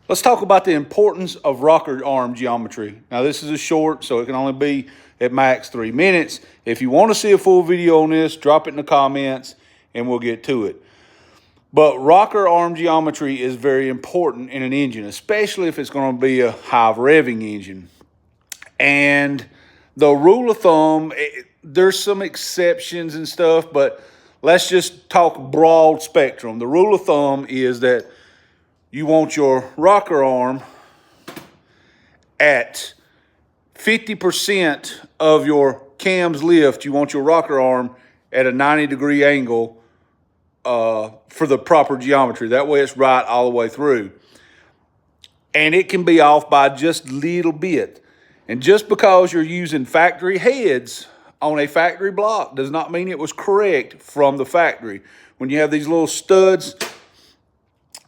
Let's talk about the importance of rocker arm geometry. Now, this is a short, so it can only be at max 3 minutes. If you want to see a full video on this, drop it in the comments and we'll get to it. But rocker arm geometry is very important in an engine, especially if it's going to be a high revving engine. And the rule of thumb, there's some exceptions and stuff, but let's just talk broad spectrum. The rule of thumb is that you want your rocker arm at 50% of your cam's lift. You want your rocker arm at a 90-degree angle for the proper geometry. That way it's right all the way through. And it can be off by just a little bit. And just because you're using factory heads on a factory block does not mean it was correct from the factory. When you have these little studs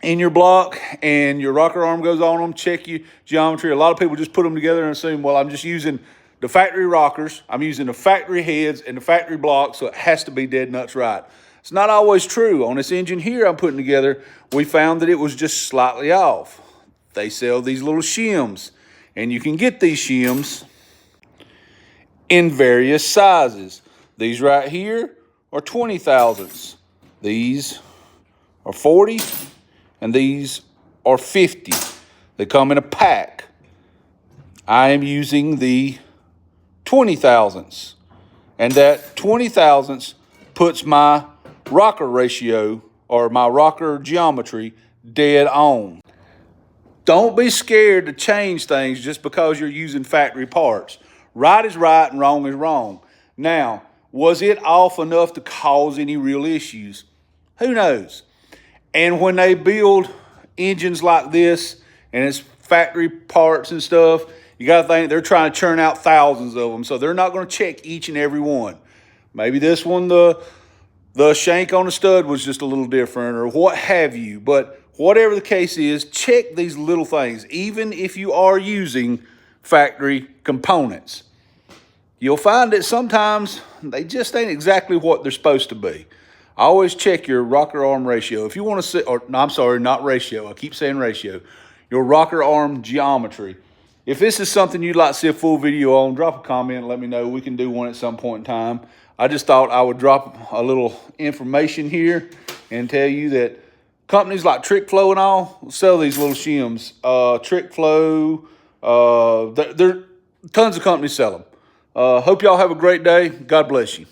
in your block and your rocker arm goes on them, check your geometry. A lot of people just put them together and assume, well, I'm just using the factory rockers, I'm using the factory heads and the factory block, so it has to be dead nuts right. It's not always true. On this engine here I'm putting together, we found that it was just slightly off. They sell these little shims, and you can get these shims in various sizes. These right here are 20 thousandths. These are 40, and these are 50. They come in a pack. I am using the 20 thousandths, and that 20 thousandths puts my rocker ratio or my rocker geometry dead on. Don't be scared to change things just because you're using factory parts. Right is right and wrong is wrong. Now, was it off enough to cause any real issues? Who knows? And when they build engines like this and it's factory parts and stuff, you got to think they're trying to churn out thousands of them. So they're not going to check each and every one. Maybe this one, the shank on the stud was just a little different or what have you. But whatever the case is, check these little things, even if you are using factory components. You'll find that sometimes they just ain't exactly what they're supposed to be. Always check your rocker arm ratio. If you want to see, or no, I'm sorry, not ratio. I keep saying ratio. Your rocker arm geometry. If this is something you'd like to see a full video on, drop a comment and let me know. We can do one at some point in time. I just thought I would drop a little information here and tell you that companies like Trick Flow and all sell these little shims. Trick Flow, there tons of companies sell them. Hope y'all have a great day. God bless you.